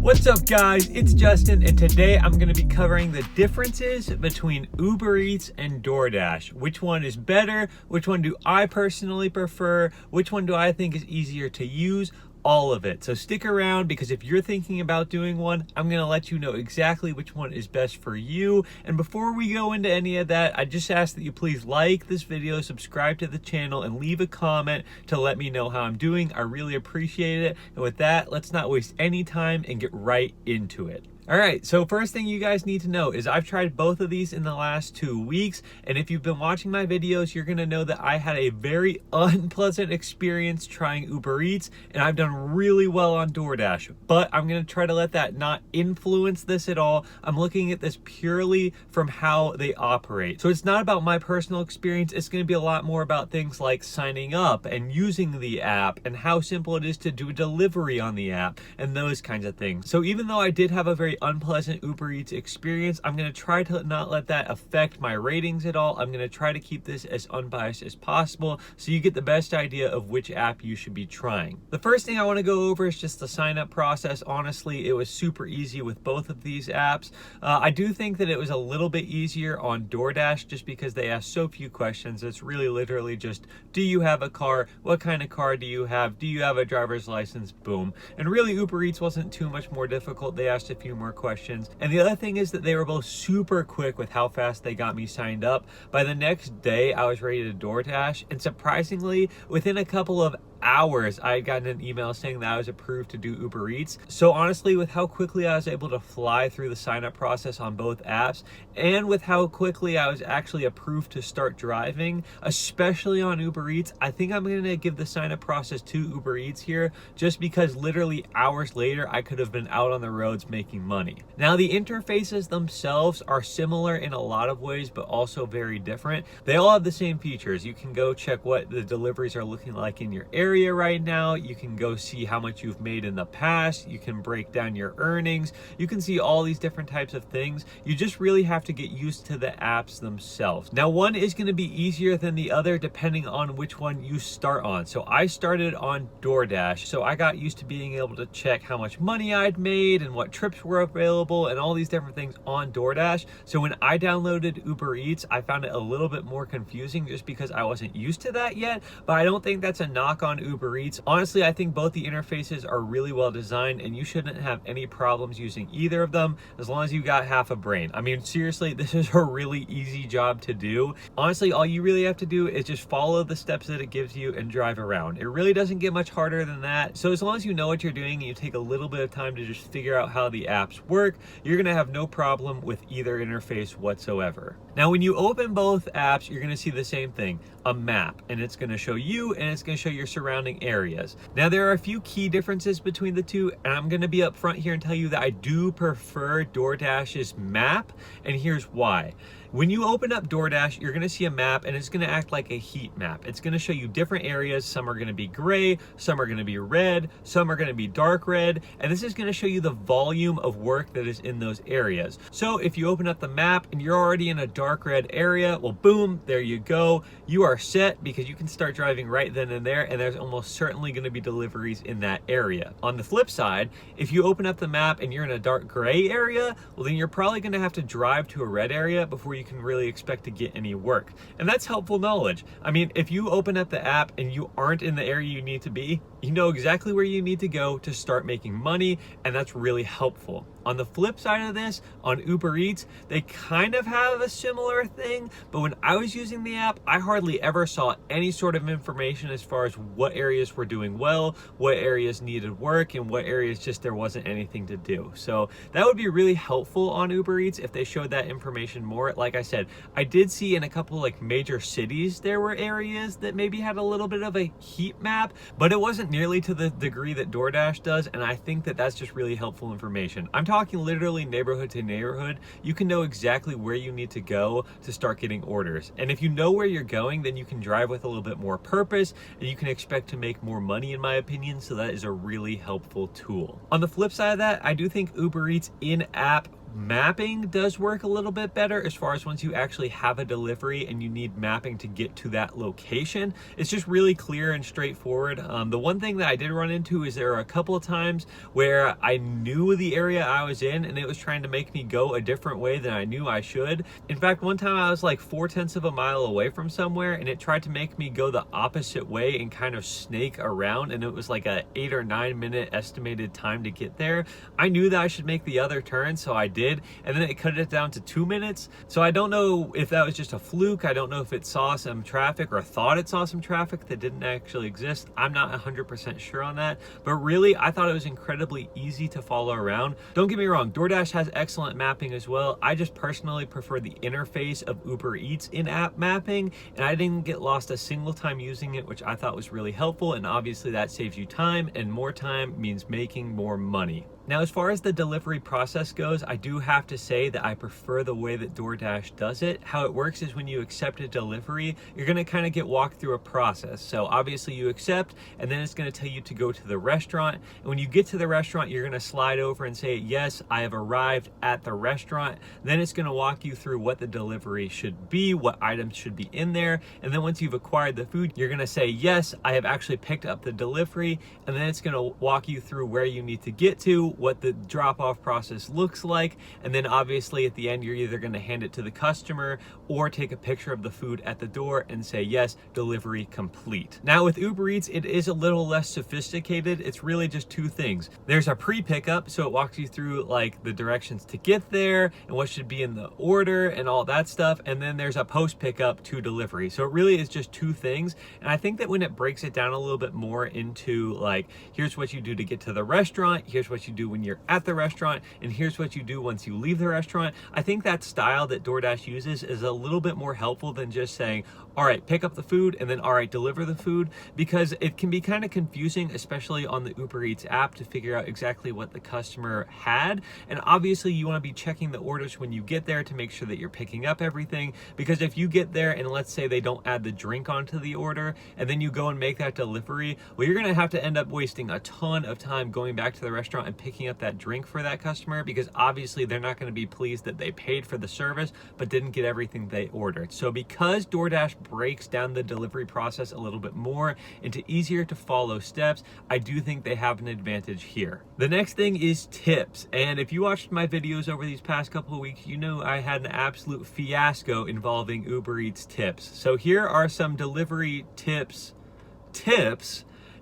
What's up guys, it's Justin, and today I'm going to be covering the differences between Uber Eats and DoorDash. Which one is better? Which one do I personally prefer? Which one do I think is easier to use? All of it. So stick around, because if you're thinking about doing one, I'm going to let you know exactly which one is best for you. And before we go into any of that, I just ask that you please like this video, subscribe to the channel, and leave a comment to let me know how I'm doing. I really appreciate it. And with that, let's not waste any time and get right into it. All right, so first thing you guys need to know is I've tried both of these in the last 2 weeks, and if you've been watching my videos, you're gonna know that I had a very unpleasant experience trying Uber Eats, and I've done really well on DoorDash, but I'm gonna try to let that not influence this at all. I'm looking at this purely from how they operate. So it's not about my personal experience, it's gonna be a lot more about things like signing up and using the app and how simple it is to do a delivery on the app and those kinds of things. So even though I did have a very unpleasant Uber Eats experience, I'm going to try to not let that affect my ratings at all. I'm going to try to keep this as unbiased as possible so you get the best idea of which app you should be trying. The first thing I want to go over is just the sign up process. Honestly, it was super easy with both of these apps. I do think that it was a little bit easier on DoorDash just because they ask so few questions. It's really literally just, do you have a car? What kind of car do you have? Do you have a driver's license? Boom. And really Uber Eats wasn't too much more difficult. They asked a few more questions. And the other thing is that they were both super quick with how fast they got me signed up. By the next day, I was ready to DoorDash, and surprisingly, within a couple of hours, I had gotten an email saying that I was approved to do Uber Eats. So honestly, with how quickly I was able to fly through the sign up process on both apps, and with how quickly I was actually approved to start driving, especially on Uber Eats, I think I'm going to give the sign up process to Uber Eats here, just because literally hours later, I could have been out on the roads making money. Now, the interfaces themselves are similar in a lot of ways, but also very different. They all have the same features. You can go check what the deliveries are looking like in your area right now. You can go see how much you've made in the past. You can break down your earnings. You can see all these different types of things. You just really have to get used to the apps themselves. Now, one is going to be easier than the other depending on which one you start on. So I started on DoorDash, so I got used to being able to check how much money I'd made and what trips were available and all these different things on DoorDash. So when I downloaded Uber Eats, I found it a little bit more confusing just because I wasn't used to that yet, but I don't think that's a knock on Uber Eats. Honestly, I think both the interfaces are really well designed, and you shouldn't have any problems using either of them as long as you got half a brain. I mean, seriously, this is a really easy job to do. Honestly, all you really have to do is just follow the steps that it gives you and drive around. It really doesn't get much harder than that. So as long as you know what you're doing and you take a little bit of time to just figure out how the apps work, you're going to have no problem with either interface whatsoever. Now, when you open both apps, you're going to see the same thing, a map, and it's going to show you and it's going to show your surrounding areas. Now, there are a few key differences between the two, and I'm going to be upfront here and tell you that I do prefer DoorDash's map, and here's why. When you open up DoorDash, you're gonna see a map, and it's gonna act like a heat map. It's gonna show you different areas. Some are gonna be gray, some are gonna be red, some are gonna be dark red, and this is gonna show you the volume of work that is in those areas. So if you open up the map and you're already in a dark red area, well, boom, there you go. You are set, because you can start driving right then and there, and there's almost certainly gonna be deliveries in that area. On the flip side, if you open up the map and you're in a dark gray area, well, then you're probably gonna have to drive to a red area before you can really expect to get any work. And that's helpful knowledge. I mean, if you open up the app and you aren't in the area you need to be, you know exactly where you need to go to start making money, and that's really helpful. On the flip side of this, on Uber Eats, they kind of have a similar thing, but when I was using the app, I hardly ever saw any sort of information as far as what areas were doing well, what areas needed work, and what areas just there wasn't anything to do. So that would be really helpful on Uber Eats if they showed that information more. Like I said, I did see in a couple like major cities, there were areas that maybe had a little bit of a heat map, but it wasn't nearly to the degree that DoorDash does, and I think that that's just really helpful information. I'm talking literally neighborhood to neighborhood. You can know exactly where you need to go to start getting orders. And if you know where you're going, then you can drive with a little bit more purpose, and you can expect to make more money, in my opinion. So that is a really helpful tool. On the flip side of that, I do think Uber Eats in-app mapping does work a little bit better as far as once you actually have a delivery and you need mapping to get to that location. It's just really clear and straightforward. The one thing that I did run into is there are a couple of times where I knew the area I was in and it was trying to make me go a different way than I knew I should. In fact, one time I was like 4/10 of a mile away from somewhere and it tried to make me go the opposite way and kind of snake around, and it was like a 8 or 9 minute estimated time to get there. I knew that I should make the other turn, so I did, and then it cut it down to 2 minutes. So I don't know if that was just a fluke. I don't know if it saw some traffic or thought it saw some traffic that didn't actually exist. I'm not 100% sure on that, but really I thought it was incredibly easy to follow around. Don't get me wrong, DoorDash has excellent mapping as well. I just personally prefer the interface of Uber Eats in-app mapping, and I didn't get lost a single time using it, which I thought was really helpful, and obviously that saves you time, and more time means making more money. Now, as far as the delivery process goes, I do have to say that I prefer the way that DoorDash does it. How it works is when you accept a delivery, you're gonna kind of get walked through a process. So obviously you accept, and then it's gonna tell you to go to the restaurant. And when you get to the restaurant, you're gonna slide over and say, yes, I have arrived at the restaurant. Then it's gonna walk you through what the delivery should be, what items should be in there. And then once you've acquired the food, you're gonna say, yes, I have actually picked up the delivery. And then it's gonna walk you through where you need to get to, what the drop-off process looks like, and then obviously at the end you're either going to hand it to the customer or take a picture of the food at the door and say, yes, delivery complete. Now with Uber Eats, it is a little less sophisticated. It's really just two things. There's a pre-pickup, so it walks you through like the directions to get there and what should be in the order and all that stuff, and then there's a post-pickup to delivery. So it really is just two things, and I think that when it breaks it down a little bit more into like, here's what you do to get to the restaurant, here's what you do when you're at the restaurant, and here's what you do once you leave the restaurant. I think that style that DoorDash uses is a little bit more helpful than just saying, all right, pick up the food, and then all right, deliver the food, because it can be kind of confusing, especially on the Uber Eats app, to figure out exactly what the customer had. And obviously you want to be checking the orders when you get there to make sure that you're picking up everything, because if you get there and let's say they don't add the drink onto the order and then you go and make that delivery, well, you're going to have to end up wasting a ton of time going back to the restaurant and picking up that drink for that customer, because obviously they're not going to be pleased that they paid for the service but didn't get everything they ordered. So because DoorDash breaks down the delivery process a little bit more into easier to follow steps, I do think they have an advantage here. The next thing is tips, and if you watched my videos over these past couple of weeks, you know I had an absolute fiasco involving Uber Eats tips. So here are some delivery tips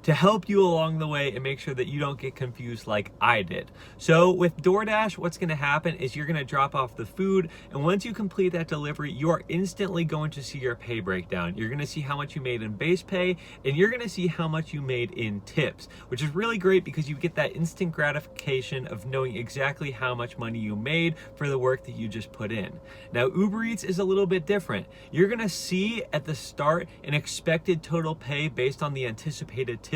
to help you along the way and make sure that you don't get confused like I did. So with DoorDash, what's gonna happen is you're gonna drop off the food, and once you complete that delivery, you are instantly going to see your pay breakdown. You're gonna see how much you made in base pay, and you're gonna see how much you made in tips, which is really great because you get that instant gratification of knowing exactly how much money you made for the work that you just put in. Now, Uber Eats is a little bit different. You're gonna see at the start an expected total pay based on the anticipated tip,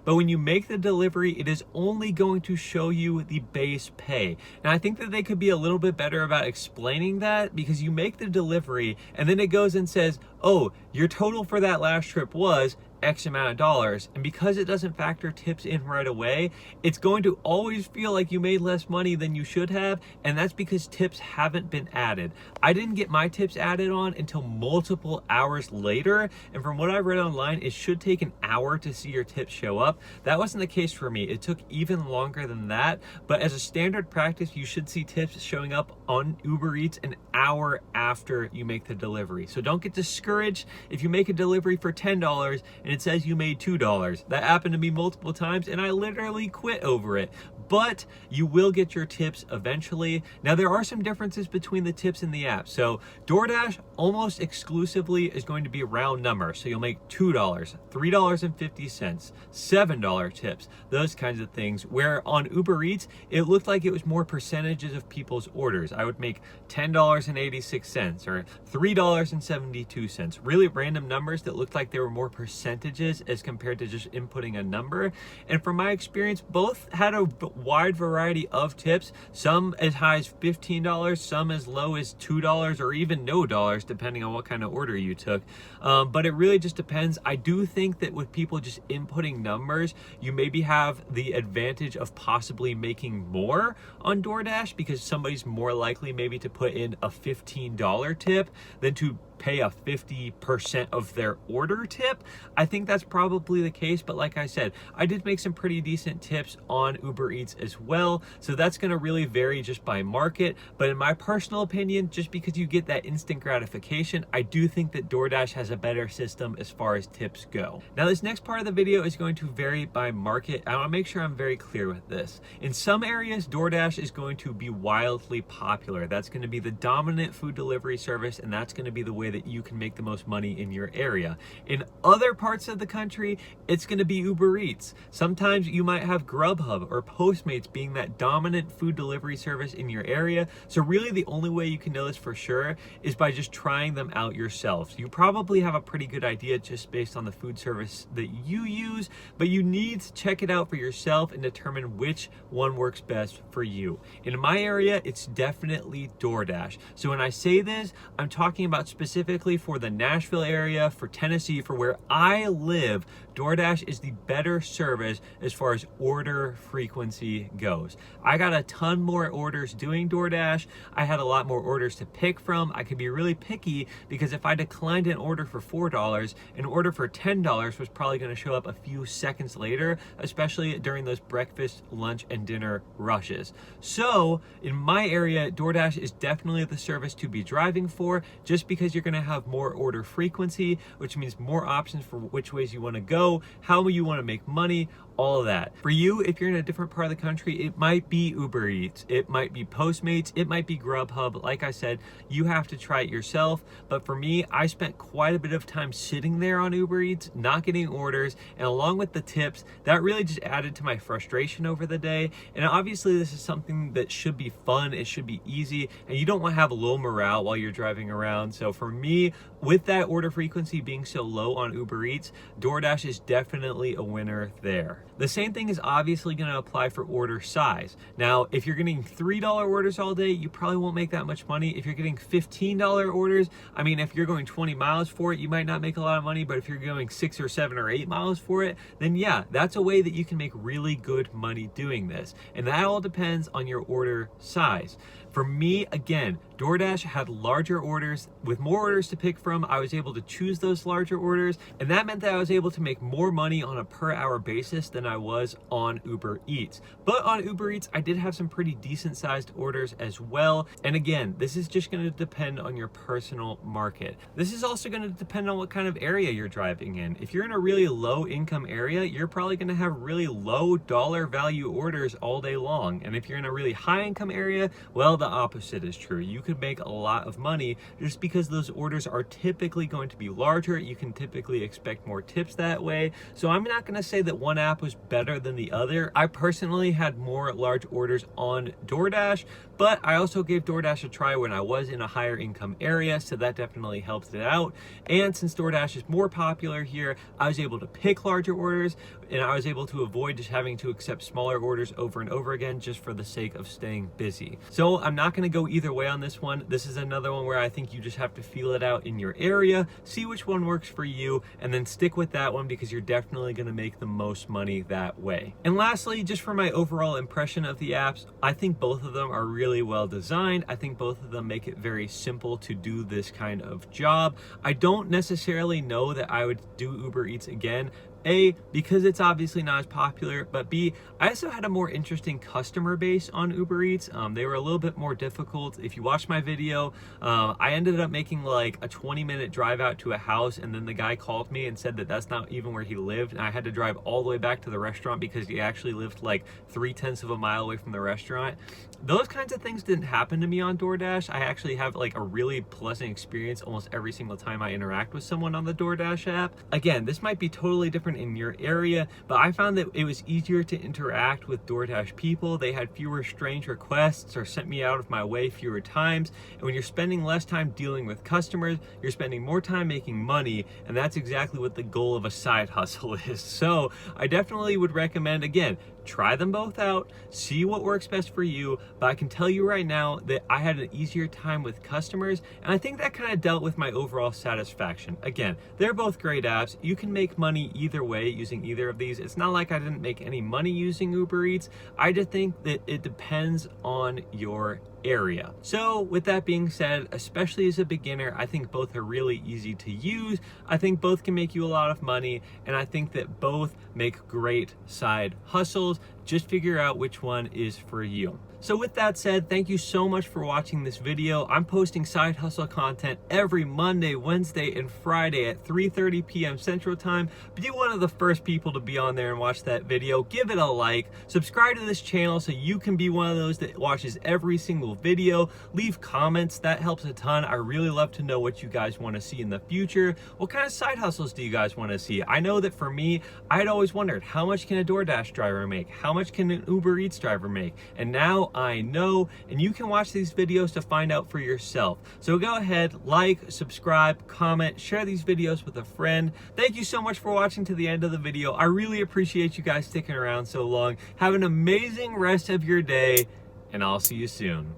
but when you make the delivery, it is only going to show you the base pay. Now, I think that they could be a little bit better about explaining that, because you make the delivery and then it goes and says, oh, your total for that last trip was X amount of dollars, and because it doesn't factor tips in right away, it's going to always feel like you made less money than you should have, and that's because tips haven't been added. I didn't get my tips added on until multiple hours later, and from what I read online, it should take an hour to see your tips show up. That wasn't the case for me. It took even longer than that, but as a standard practice, you should see tips showing up on Uber Eats an hour after you make the delivery. So don't get discouraged if you make a delivery for $10 and it says you made $2. That happened to me multiple times and I literally quit over it. But you will get your tips eventually. Now, there are some differences between the tips in the app. So DoorDash almost exclusively is going to be round numbers. So you'll make $2, $3.50, $7 tips, those kinds of things. Where on Uber Eats, it looked like it was more percentages of people's orders. I would make $10.86 or $3.72. Really random numbers that looked like they were more percentages percentages as compared to just inputting a number. And from my experience, both had a wide variety of tips, some as high as $15, some as low as $2 or even no dollars, depending on what kind of order you took. But it really just depends. I do think that with people just inputting numbers, you maybe have the advantage of possibly making more on DoorDash because somebody's more likely maybe to put in a $15 tip than to pay a 50% of their order tip. I think that's probably the case, but like I said, I did make some pretty decent tips on Uber Eats as well, so that's going to really vary just by market. But in my personal opinion, just because you get that instant gratification, I do think that DoorDash has a better system as far as tips go. Now, this next part of the video is going to vary by market. I want to make sure I'm very clear with this. In some areas, DoorDash is going to be wildly popular. That's going to be the dominant food delivery service, and that's going to be the way that you can make the most money in your area. In other parts of the country, it's going to be Uber Eats. Sometimes you might have Grubhub or Postmates being that dominant food delivery service in your area. So really the only way you can know this for sure is by just trying them out yourselves. You probably have a pretty good idea just based on the food service that you use, but you need to check it out for yourself and determine which one works best for you. In my area, it's definitely DoorDash. So when I say this, I'm talking about specifically for the Nashville area, for Tennessee, for where I live. DoorDash is the better service as far as order frequency goes. I got a ton more orders doing DoorDash. I had a lot more orders to pick from. I could be really picky because if I declined an order for $4, an order for $10 was probably going to show up a few seconds later, especially during those breakfast, lunch, and dinner rushes. So in my area, DoorDash is definitely the service to be driving for, just because you're going to have more order frequency, which means more options for which ways you want to go, how you want to make money, all of that. For you, if you're in a different part of the country, it might be Uber Eats, it might be Postmates, it might be Grubhub. Like I said, you have to try it yourself. But for me, I spent quite a bit of time sitting there on Uber Eats, not getting orders, and along with the tips, that really just added to my frustration over the day. And obviously this is something that should be fun, it should be easy, and you don't want to have low morale while you're driving around. So for me, with that order frequency being so low on Uber Eats, DoorDash is definitely a winner there. The same thing is obviously going to apply for order size. Now, if you're getting $3 orders all day, you probably won't make that much money. If you're getting $15 orders, I mean, if you're going 20 miles for it, you might not make a lot of money, but if you're going 6 or 7 or 8 miles for it, then yeah, that's a way that you can make really good money doing this. And that all depends on your order size. For me, again, DoorDash had larger orders. With more orders to pick from, I was able to choose those larger orders, and that meant that I was able to make more money on a per hour basis than I was on Uber Eats. But on Uber Eats, I did have some pretty decent sized orders as well. And again, this is just going to depend on your personal market. This is also going to depend on what kind of area you're driving in. If you're in a really low income area, you're probably going to have really low dollar value orders all day long. And if you're in a really high income area, well, the opposite is true. You could make a lot of money just because those orders are typically going to be larger. You can typically expect more tips that way. So I'm not going to say that one app was better than the other. I personally had more large orders on DoorDash, but I also gave DoorDash a try when I was in a higher income area, so that definitely helped it out. And since DoorDash is more popular here, I was able to pick larger orders, and I was able to avoid just having to accept smaller orders over and over again just for the sake of staying busy. So I'm not going to go either way on this one. This is another one where I think you just have to feel it out in your area, see which one works for you, and then stick with that one because you're definitely going to make the most money that way. And lastly, just for my overall impression of the apps, I think both of them are really well designed. I think both of them make it very simple to do this kind of job. I don't necessarily know that I would do Uber Eats again. A, because it's obviously not as popular, but B, I also had a more interesting customer base on Uber Eats. They were a little bit more difficult. If you watch my video, I ended up making like a 20-minute drive out to a house, and then the guy called me and said that that's not even where he lived, and I had to drive all the way back to the restaurant because he actually lived like 0.3 of a mile away from the restaurant. Those kinds of things didn't happen to me on DoorDash. I actually have like a really pleasant experience almost every single time I interact with someone on the DoorDash app. Again, this might be totally different different in your area, but I found that it was easier to interact with DoorDash people. They had fewer strange requests or sent me out of my way fewer times. And when you're spending less time dealing with customers, you're spending more time making money, and that's exactly what the goal of a side hustle is. So I definitely would recommend, again, try them both out, see what works best for you. But I can tell you right now that I had an easier time with customers, and I think that kind of dealt with my overall satisfaction. Again, they're both great apps. You can make money either way using either of these. It's not like I didn't make any money using Uber Eats. I just think that it depends on your area. So with that being said, especially as a beginner, I think both are really easy to use. I think both can make you a lot of money, and I think that both make great side hustles. Just figure out which one is for you. So with that said, thank you so much for watching this video. I'm posting side hustle content every Monday, Wednesday, and Friday at 3:30 p.m. Central Time. Be one of the first people to be on there and watch that video. Give it a like, subscribe to this channel so you can be one of those that watches every single video. Leave comments, that helps a ton. I really love to know what you guys want to see in the future. What kind of side hustles do you guys want to see? I know that for me, I'd always wondered, how much can a DoorDash driver make? How much can an Uber Eats driver make? And now I know, and you can watch these videos to find out for yourself. So go ahead, like, subscribe, comment, share these videos with a friend. Thank you so much for watching to the end of the video. I really appreciate you guys sticking around so long. Have an amazing rest of your day, and I'll see you soon.